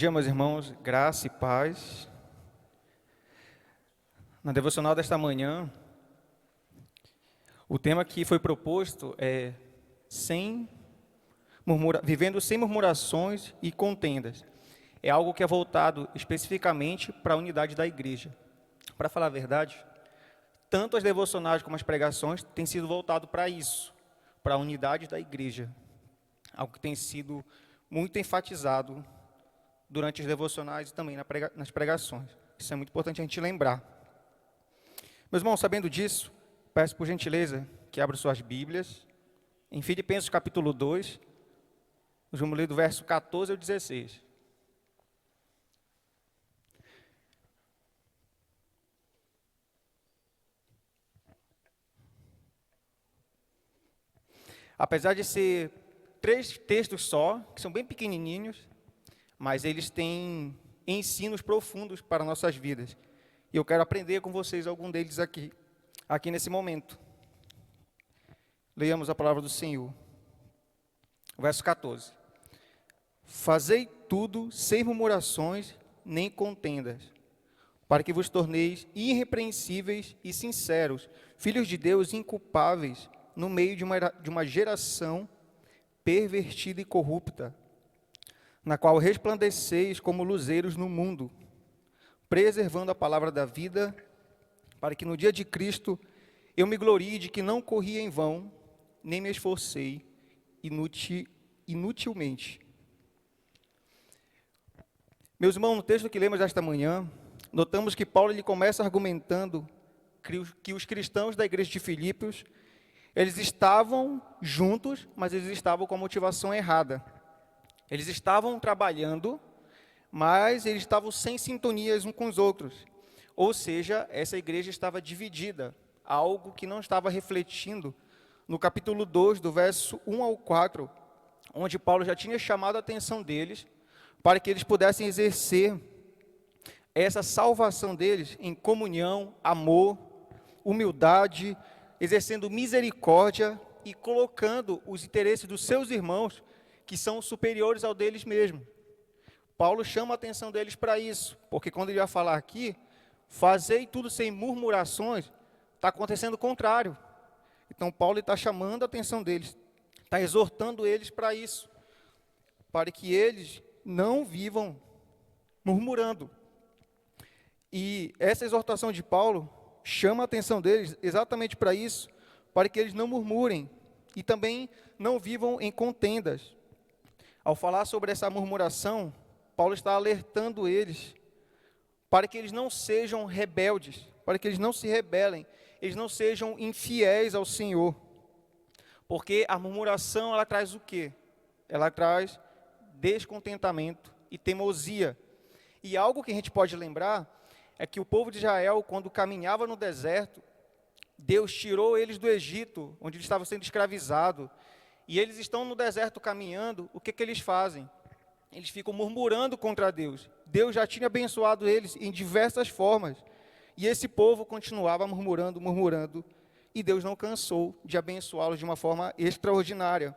Dia, meus irmãos, graça e paz. Na devocional desta manhã, o tema que foi proposto é vivendo sem murmurações e contendas. É algo que é voltado especificamente para a unidade da igreja. Para falar a verdade, tanto as devocionais como as pregações têm sido voltado para isso, para a unidade da igreja. Algo que tem sido muito enfatizado durante os devocionais e também nas pregações. Isso é muito importante a gente lembrar. Meus irmãos, sabendo disso, peço por gentileza que abram suas Bíblias em Filipenses capítulo 2, nós vamos ler do verso 14 ao 16. Apesar de ser 3 textos só, que são bem pequenininhos, mas eles têm ensinos profundos para nossas vidas. E eu quero aprender com vocês algum deles aqui nesse momento. Leiamos a palavra do Senhor. Verso 14. Fazei tudo sem murmurações nem contendas, para que vos torneis irrepreensíveis e sinceros, filhos de Deus inculpáveis, no meio de uma geração pervertida e corrupta, na qual resplandeceis como luzeiros no mundo, preservando a palavra da vida, para que no dia de Cristo eu me glorie de que não corri em vão, nem me esforcei inutilmente. Meus irmãos, no texto que lemos esta manhã, notamos que Paulo ele começa argumentando que os cristãos da igreja de Filipos, eles estavam juntos, mas eles estavam com a motivação errada. Eles estavam trabalhando, mas eles estavam sem sintonias uns com os outros. Ou seja, essa igreja estava dividida, algo que não estava refletindo no capítulo 2, do verso 1 ao 4, onde Paulo já tinha chamado a atenção deles para que eles pudessem exercer essa salvação deles em comunhão, amor, humildade, exercendo misericórdia e colocando os interesses dos seus irmãos, que são superiores ao deles mesmos. Paulo chama a atenção deles para isso, porque quando ele vai falar aqui, fazei tudo sem murmurações, está acontecendo o contrário. Então Paulo está chamando a atenção deles, está exortando eles para isso, para que eles não vivam murmurando. E essa exortação de Paulo chama a atenção deles exatamente para isso, para que eles não murmurem e também não vivam em contendas. Ao falar sobre essa murmuração, Paulo está alertando eles para que eles não sejam rebeldes, para que eles não se rebelem, eles não sejam infiéis ao Senhor. Porque a murmuração, ela traz o quê? Ela traz descontentamento e teimosia. E algo que a gente pode lembrar é que o povo de Israel, quando caminhava no deserto, Deus tirou eles do Egito, onde eles estavam sendo escravizados, e eles estão no deserto caminhando, o que eles fazem? Eles ficam murmurando contra Deus. Deus já tinha abençoado eles em diversas formas, e esse povo continuava murmurando, e Deus não cansou de abençoá-los de uma forma extraordinária.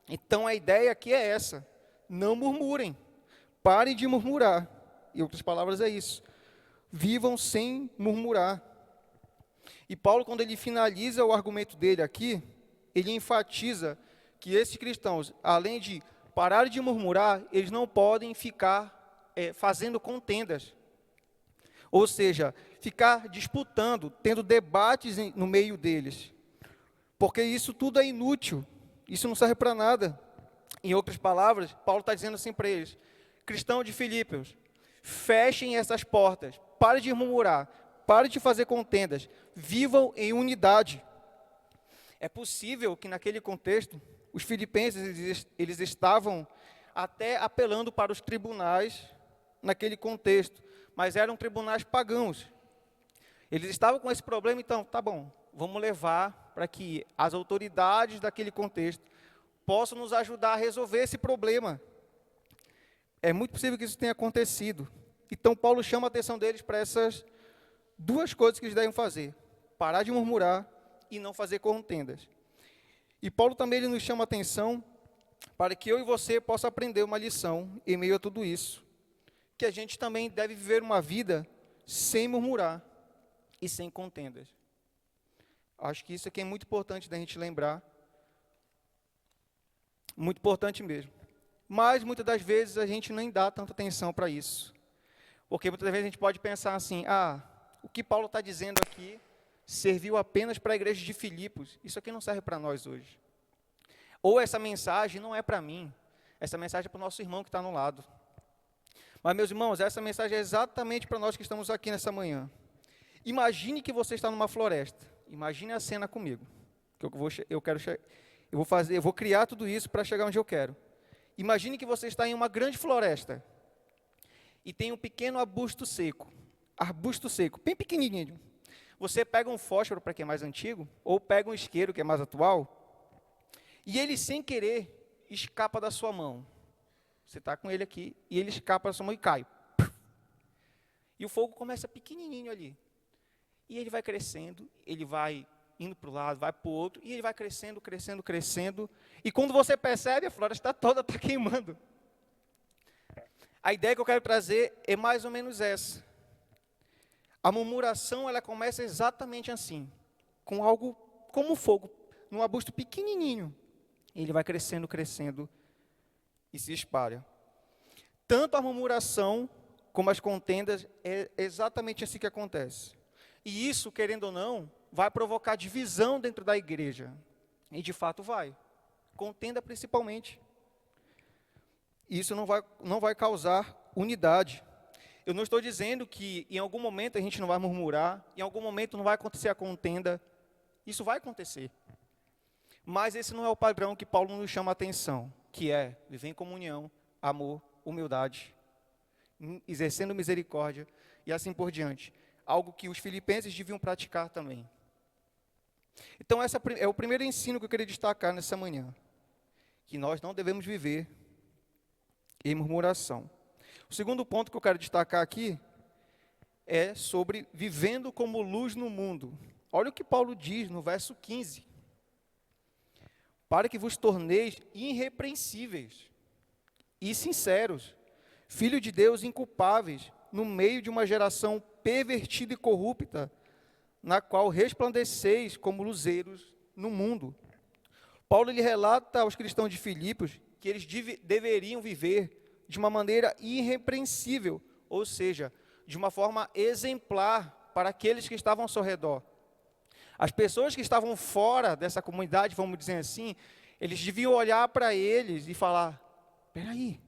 Então a ideia aqui é essa: não murmurem, parem de murmurar. Em outras palavras é isso, vivam sem murmurar. E Paulo, quando ele finaliza o argumento dele aqui, ele enfatiza que esses cristãos, além de parar de murmurar, eles não podem ficar fazendo contendas. Ou seja, ficar disputando, tendo debates no meio deles. Porque isso tudo é inútil, isso não serve para nada. Em outras palavras, Paulo está dizendo assim para eles: cristão de Filipos, fechem essas portas, parem de murmurar, parem de fazer contendas, vivam em unidade. É possível que naquele contexto, os filipenses, eles estavam até apelando para os tribunais naquele contexto, mas eram tribunais pagãos. Eles estavam com esse problema, então, tá bom, vamos levar para que as autoridades daquele contexto possam nos ajudar a resolver esse problema. É muito possível que isso tenha acontecido. Então, Paulo chama a atenção deles para essas duas coisas que eles devem fazer: parar de murmurar e não fazer contendas. E Paulo também ele nos chama a atenção para que eu e você possa aprender uma lição em meio a tudo isso. que a gente também deve viver uma vida sem murmurar e sem contendas. Acho que isso aqui é muito importante da gente lembrar. Muito importante mesmo. Mas, muitas das vezes, a gente nem dá tanta atenção para isso. Porque muitas vezes a gente pode pensar assim, o que Paulo está dizendo aqui serviu apenas para a igreja de Filipos. Isso aqui não serve para nós hoje. Ou essa mensagem não é para mim. Essa mensagem é para o nosso irmão que está no lado. Mas, meus irmãos, essa mensagem é exatamente para nós que estamos aqui nessa manhã. Imagine que você está numa floresta. Imagine a cena comigo. Que eu vou criar tudo isso para chegar onde eu quero. Imagine que você está em uma grande floresta e tem um pequeno arbusto seco, bem pequenininho. Você pega um fósforo, para quem é mais antigo, ou pega um isqueiro, que é mais atual, e ele, sem querer, escapa da sua mão. Você está com ele aqui, e ele escapa da sua mão e cai. E o fogo começa pequenininho ali. E ele vai crescendo, ele vai indo para o lado, vai para o outro, e ele vai crescendo, crescendo, crescendo. E quando você percebe, a floresta toda está queimando. A ideia que eu quero trazer é mais ou menos essa. A murmuração, ela começa exatamente assim, com algo como fogo, num arbusto pequenininho. Ele vai crescendo, crescendo e se espalha. Tanto a murmuração como as contendas, é exatamente assim que acontece. E isso, querendo ou não, vai provocar divisão dentro da igreja. E de fato vai. Contenda principalmente. Isso não vai causar unidade. Eu não estou dizendo que em algum momento a gente não vai murmurar, em algum momento não vai acontecer a contenda. Isso vai acontecer. Mas esse não é o padrão que Paulo nos chama a atenção, que é viver em comunhão, amor, humildade, exercendo misericórdia e assim por diante. Algo que os filipenses deviam praticar também. Então, esse é o primeiro ensino que eu queria destacar nessa manhã. Que nós não devemos viver em murmuração. O segundo ponto que eu quero destacar aqui é sobre vivendo como luz no mundo. Olha o que Paulo diz no verso 15. Para que vos torneis irrepreensíveis e sinceros, filhos de Deus inculpáveis, no meio de uma geração pervertida e corrupta, na qual resplandeceis como luzeiros no mundo. Paulo ele relata aos cristãos de Filipos que eles deveriam viver de uma maneira irrepreensível, ou seja, de uma forma exemplar para aqueles que estavam ao seu redor. As pessoas que estavam fora dessa comunidade, vamos dizer assim, eles deviam olhar para eles e falar, espera aí,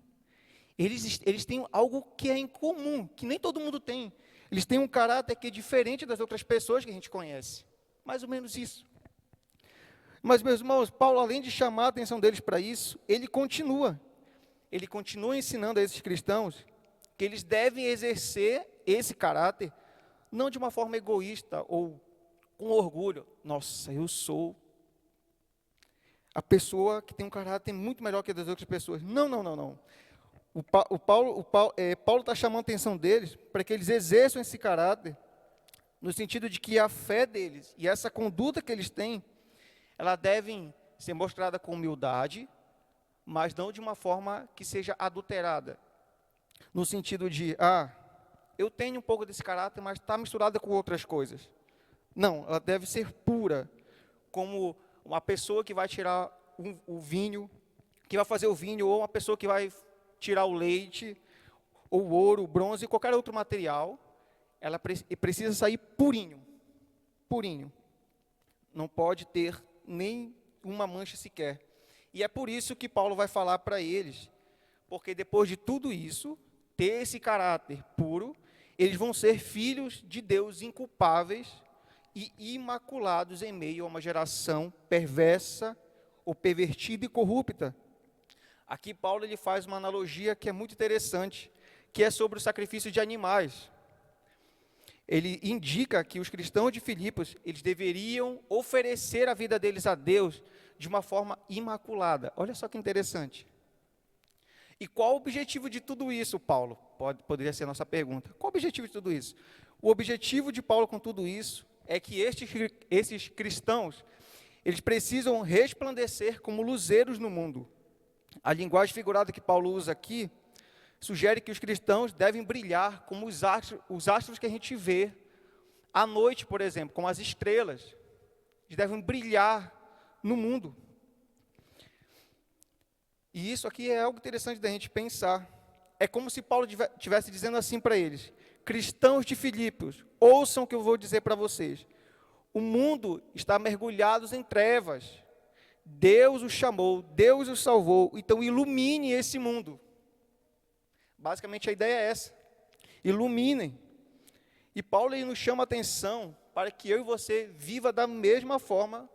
eles têm algo que é incomum, que nem todo mundo tem. Eles têm um caráter que é diferente das outras pessoas que a gente conhece. Mais ou menos isso. Mas, meus irmãos, Paulo, além de chamar a atenção deles para isso, ele continua ensinando a esses cristãos que eles devem exercer esse caráter, não de uma forma egoísta ou com orgulho. Nossa, eu sou a pessoa que tem um caráter muito melhor que a das outras pessoas. Não. Paulo está chamando a atenção deles para que eles exerçam esse caráter, no sentido de que a fé deles e essa conduta que eles têm, ela devem ser mostrada com humildade, mas não de uma forma que seja adulterada. No sentido de, eu tenho um pouco desse caráter, mas está misturada com outras coisas. Não, ela deve ser pura, como uma pessoa que vai tirar o vinho, que vai fazer o vinho, ou uma pessoa que vai tirar o leite, ou o ouro, o bronze, qualquer outro material, ela precisa sair purinho. Não pode ter nem uma mancha sequer. E é por isso que Paulo vai falar para eles, porque depois de tudo isso, ter esse caráter puro, eles vão ser filhos de Deus inculpáveis e imaculados em meio a uma geração perversa ou pervertida e corrupta. Aqui Paulo ele faz uma analogia que é muito interessante, que é sobre o sacrifício de animais. Ele indica que os cristãos de Filipos, eles deveriam oferecer a vida deles a Deus de uma forma imaculada. Olha só que interessante. E qual o objetivo de tudo isso, Paulo? Poderia ser a nossa pergunta. Qual o objetivo de tudo isso? O objetivo de Paulo com tudo isso é que esses cristãos, eles precisam resplandecer como luzeiros no mundo. A linguagem figurada que Paulo usa aqui sugere que os cristãos devem brilhar como os astros que a gente vê à noite, por exemplo, como as estrelas. Eles devem brilhar no mundo. E isso aqui é algo interessante da gente pensar. É como se Paulo estivesse dizendo assim para eles: cristãos de Filipos, ouçam o que eu vou dizer para vocês. O mundo está mergulhado em trevas. Deus os chamou, Deus os salvou, então ilumine esse mundo. Basicamente a ideia é essa: iluminem. E Paulo ele nos chama a atenção para que eu e você viva da mesma forma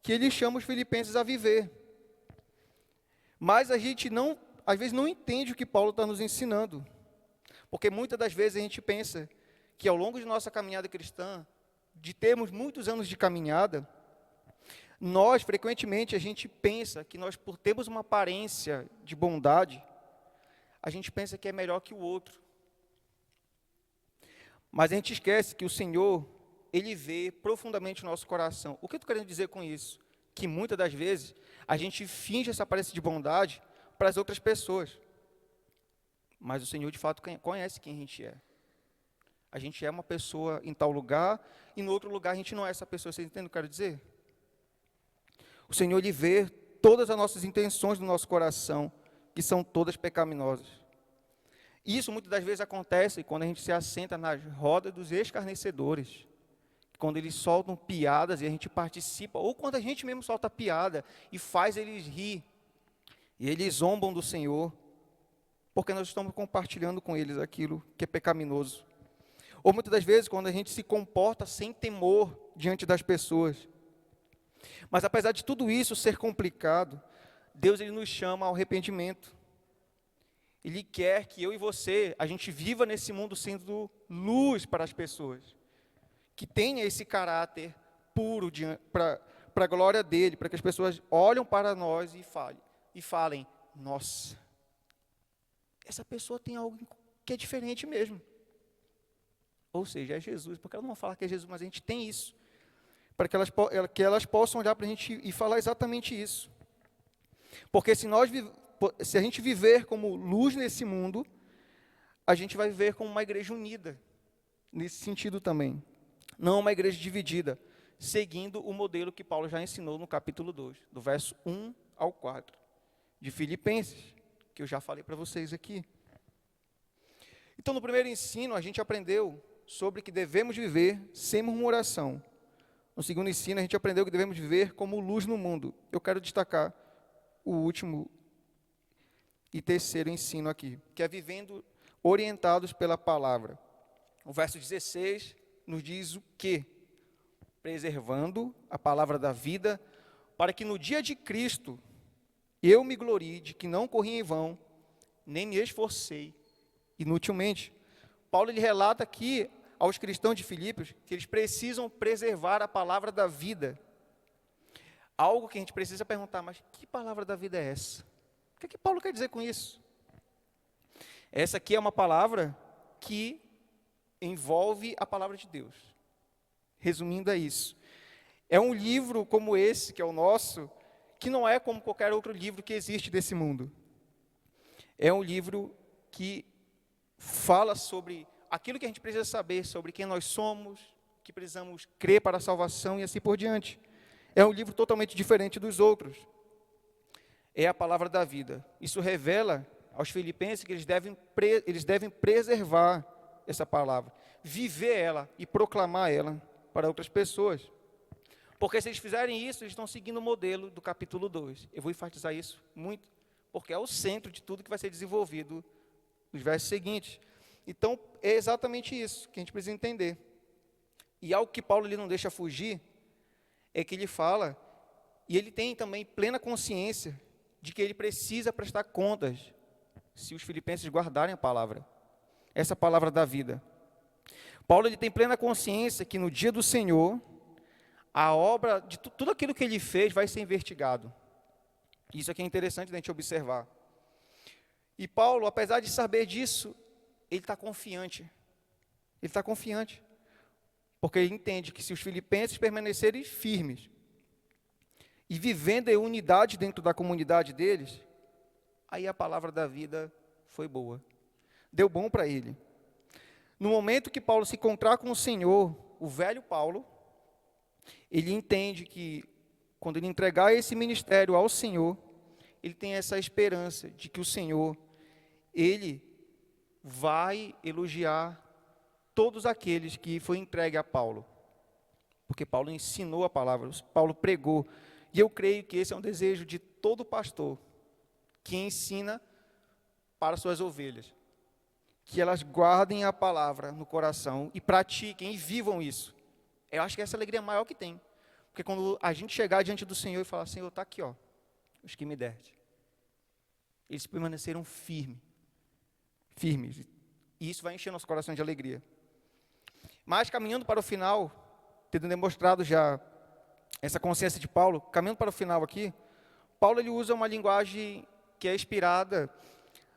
que ele chama os filipenses a viver. Mas a gente às vezes não entende o que Paulo está nos ensinando. Porque muitas das vezes a gente pensa que ao longo de nossa caminhada cristã, de termos muitos anos de caminhada, nós, frequentemente, a gente pensa que nós, por termos uma aparência de bondade, a gente pensa que é melhor que o outro. Mas a gente esquece que o Senhor, Ele vê profundamente o nosso coração. O que eu estou querendo dizer com isso? Que muitas das vezes, a gente finge essa aparência de bondade para as outras pessoas. Mas o Senhor, de fato, conhece quem a gente é. A gente é uma pessoa em tal lugar, e no outro lugar a gente não é essa pessoa. Vocês entendem o que eu quero dizer? O Senhor, Ele vê todas as nossas intenções do nosso coração, que são todas pecaminosas. Isso muitas das vezes acontece quando a gente se assenta nas rodas dos escarnecedores, quando eles soltam piadas e a gente participa, ou quando a gente mesmo solta piada e faz eles rir, e eles zombam do Senhor, porque nós estamos compartilhando com eles aquilo que é pecaminoso. Ou muitas das vezes quando a gente se comporta sem temor diante das pessoas. Mas apesar de tudo isso ser complicado, Deus ele nos chama ao arrependimento. Ele quer que eu e você, a gente viva nesse mundo sendo luz para as pessoas. Que tenha esse caráter puro para a glória dele, para que as pessoas olhem para nós e falem, nossa, essa pessoa tem algo que é diferente mesmo. Ou seja, é Jesus, porque elas não vão falar que é Jesus, mas a gente tem isso. Para que elas possam olhar para a gente e falar exatamente isso. Porque se a gente viver como luz nesse mundo, a gente vai viver como uma igreja unida, nesse sentido também. Não uma igreja dividida, seguindo o modelo que Paulo já ensinou no capítulo 2, do verso 1 ao 4, de Filipenses, que eu já falei para vocês aqui. Então, no primeiro ensino, a gente aprendeu sobre que devemos viver sem murmuração. No segundo ensino, a gente aprendeu que devemos viver como luz no mundo. Eu quero destacar o último e terceiro ensino aqui, que é vivendo orientados pela palavra. O verso 16 nos diz o quê? Preservando a palavra da vida, para que no dia de Cristo eu me glorie de que não corri em vão, nem me esforcei inutilmente. Paulo ele relata aqui aos cristãos de Filipos que eles precisam preservar a palavra da vida. Algo que a gente precisa perguntar, mas que palavra da vida é essa? O que Paulo quer dizer com isso? Essa aqui é uma palavra que envolve a palavra de Deus. Resumindo, é isso. É um livro como esse, que é o nosso, que não é como qualquer outro livro que existe desse mundo. É um livro que fala sobre aquilo que a gente precisa saber, sobre quem nós somos, que precisamos crer para a salvação e assim por diante. É um livro totalmente diferente dos outros. É a palavra da vida. Isso revela aos filipenses que eles devem preservar essa palavra, viver ela e proclamar ela para outras pessoas. Porque se eles fizerem isso, eles estão seguindo o modelo do capítulo 2. Eu vou enfatizar isso muito, porque é o centro de tudo que vai ser desenvolvido nos versos seguintes. Então, é exatamente isso que a gente precisa entender. E algo que Paulo ele não deixa fugir, é que ele fala, e ele tem também plena consciência, de que ele precisa prestar contas, se os filipenses guardarem a palavra, essa palavra da vida. Paulo ele tem plena consciência que no dia do Senhor, a obra, de tudo aquilo que ele fez vai ser investigado. Isso aqui é interessante a gente observar. E Paulo, apesar de saber disso, ele está confiante. Ele está confiante. Porque ele entende que se os filipenses permanecerem firmes e vivendo em unidade dentro da comunidade deles, aí a palavra da vida foi boa. Deu bom para ele. No momento que Paulo se encontrar com o Senhor, o velho Paulo, ele entende que quando ele entregar esse ministério ao Senhor, ele tem essa esperança de que o Senhor, ele vai elogiar todos aqueles que foi entregue a Paulo. Porque Paulo ensinou a palavra, Paulo pregou. E eu creio que esse é um desejo de todo pastor que ensina para suas ovelhas. Que elas guardem a palavra no coração e pratiquem e vivam isso. Eu acho que essa é a alegria maior que tem. Porque quando a gente chegar diante do Senhor e falar, Senhor, está aqui, ó, os que me deste. Eles permaneceram firmes. E isso vai encher nosso coração de alegria. Mas caminhando para o final, tendo demonstrado já essa consciência de Paulo, caminhando para o final aqui, Paulo ele usa uma linguagem que é inspirada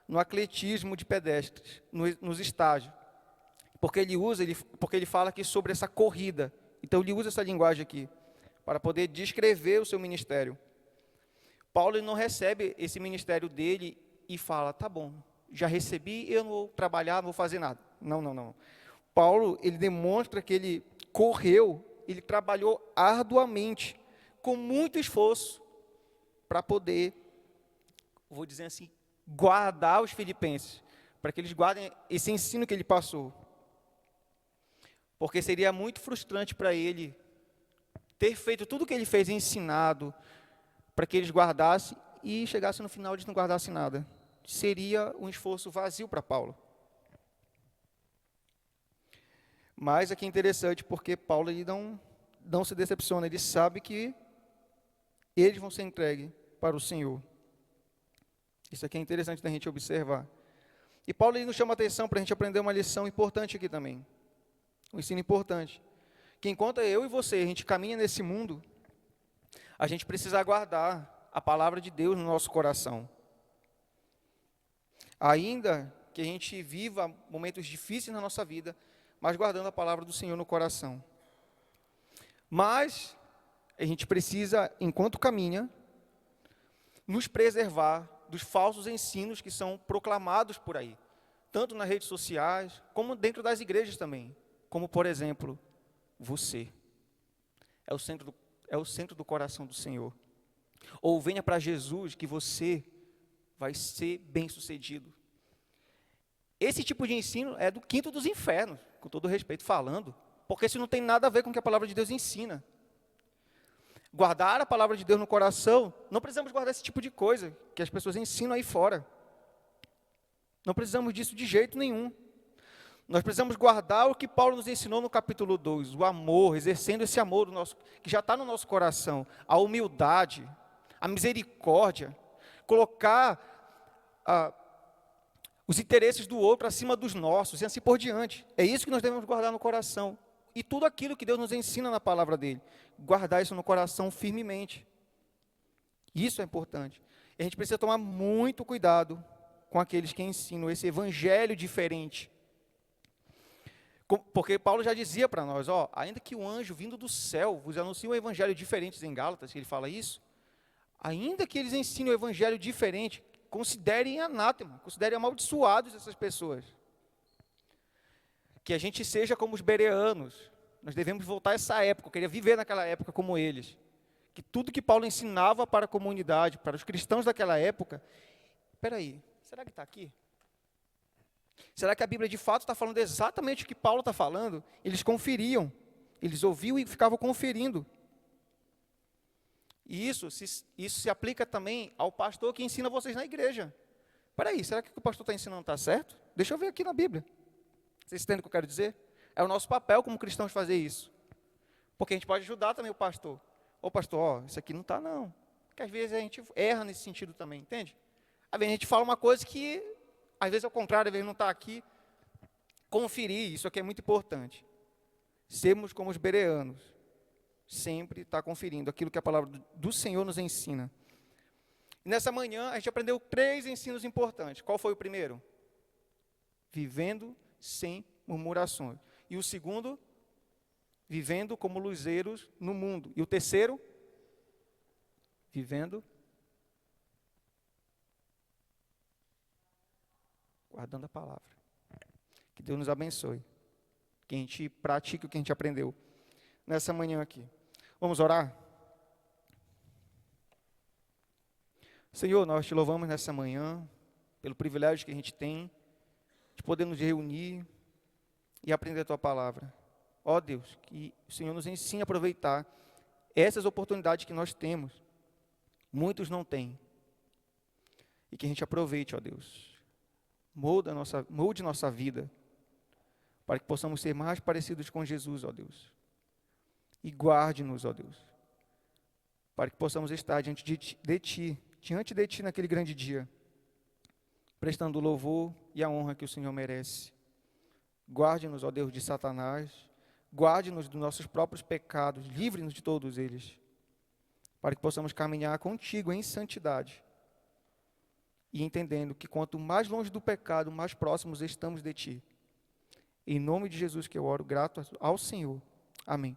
no atletismo de pedestres, nos estágios. Porque ele fala aqui sobre essa corrida. Então ele usa essa linguagem aqui, para poder descrever o seu ministério. Paulo ele não recebe esse ministério dele e fala, tá bom, já recebi, eu não vou trabalhar, não vou fazer nada. Não. Paulo, ele demonstra que ele correu, ele trabalhou arduamente, com muito esforço, para poder, vou dizer assim, guardar os filipenses, para que eles guardem esse ensino que ele passou. Porque seria muito frustrante para ele ter feito tudo o que ele fez e ensinado, para que eles guardassem e chegassem no final eles não guardassem nada. Seria um esforço vazio para Paulo. Mas aqui é interessante porque Paulo ele não se decepciona, ele sabe que eles vão ser entregues para o Senhor. Isso aqui é interessante da gente observar. E Paulo ele nos chama a atenção para a gente aprender uma lição importante aqui também. Um ensino importante. Que enquanto eu e você, a gente caminha nesse mundo, a gente precisa guardar a palavra de Deus no nosso coração. Ainda que a gente viva momentos difíceis na nossa vida, mas guardando a palavra do Senhor no coração. Mas a gente precisa, enquanto caminha, nos preservar dos falsos ensinos que são proclamados por aí, tanto nas redes sociais, como dentro das igrejas também. Como, por exemplo, você é o centro do coração do Senhor. Ou venha para Jesus que você vai ser bem-sucedido. Esse tipo de ensino é do quinto dos infernos, com todo respeito falando, porque isso não tem nada a ver com o que a palavra de Deus ensina. Guardar a palavra de Deus no coração, não precisamos guardar esse tipo de coisa que as pessoas ensinam aí fora. Não precisamos disso de jeito nenhum. Nós precisamos guardar o que Paulo nos ensinou no capítulo 2, o amor, exercendo esse amor que já está no nosso coração, a humildade, a misericórdia, colocar os interesses do outro acima dos nossos, e assim por diante. É isso que nós devemos guardar no coração. E tudo aquilo que Deus nos ensina na palavra dele, guardar isso no coração firmemente. Isso é importante. E a gente precisa tomar muito cuidado com aqueles que ensinam esse evangelho diferente. Porque Paulo já dizia para nós, ainda que o anjo vindo do céu vos anuncie um evangelho diferente em Gálatas, que ele fala isso, ainda que eles ensinem um evangelho diferente, considerem anátema, considerem amaldiçoados essas pessoas. Que a gente seja como os bereanos, nós devemos voltar a essa época, eu queria viver naquela época como eles. Que tudo que Paulo ensinava para a comunidade, para os cristãos daquela época, espera aí, será que está aqui? Será que a Bíblia de fato está falando exatamente o que Paulo está falando? Eles conferiam, eles ouviam e ficavam conferindo. E isso se aplica também ao pastor que ensina vocês na igreja. Espera aí, será que o que o pastor está ensinando está certo? Deixa eu ver aqui na Bíblia. Vocês entendem o que eu quero dizer? É o nosso papel como cristãos fazer isso. Porque a gente pode ajudar também o pastor. Ô pastor, isso aqui não está não. Porque às vezes a gente erra nesse sentido também, entende? Às vezes a gente fala uma coisa que, às vezes é o contrário, às vezes não está aqui. Conferir, isso aqui é muito importante. Sermos como os bereanos. Sempre está conferindo aquilo que a palavra do Senhor nos ensina. E nessa manhã a gente aprendeu 3 ensinos importantes. Qual foi o primeiro? Vivendo sem murmurações. E o segundo? Vivendo como luzeiros no mundo. E o terceiro? Vivendo guardando a palavra. Que Deus nos abençoe. Que a gente pratique o que a gente aprendeu nessa manhã aqui. Vamos orar? Senhor, nós te louvamos nessa manhã, pelo privilégio que a gente tem de poder nos reunir e aprender a tua palavra. Ó Deus, que o Senhor nos ensine a aproveitar essas oportunidades que nós temos. Muitos não têm. E que a gente aproveite, ó Deus. Molde nossa vida, para que possamos ser mais parecidos com Jesus, ó Deus. E guarde-nos, ó Deus, para que possamos estar diante de Ti naquele grande dia, prestando o louvor e a honra que o Senhor merece. Guarde-nos, ó Deus, de Satanás, guarde-nos dos nossos próprios pecados, livre-nos de todos eles, para que possamos caminhar contigo em santidade, e entendendo que quanto mais longe do pecado, mais próximos estamos de Ti. Em nome de Jesus que eu oro, grato ao Senhor. Amém.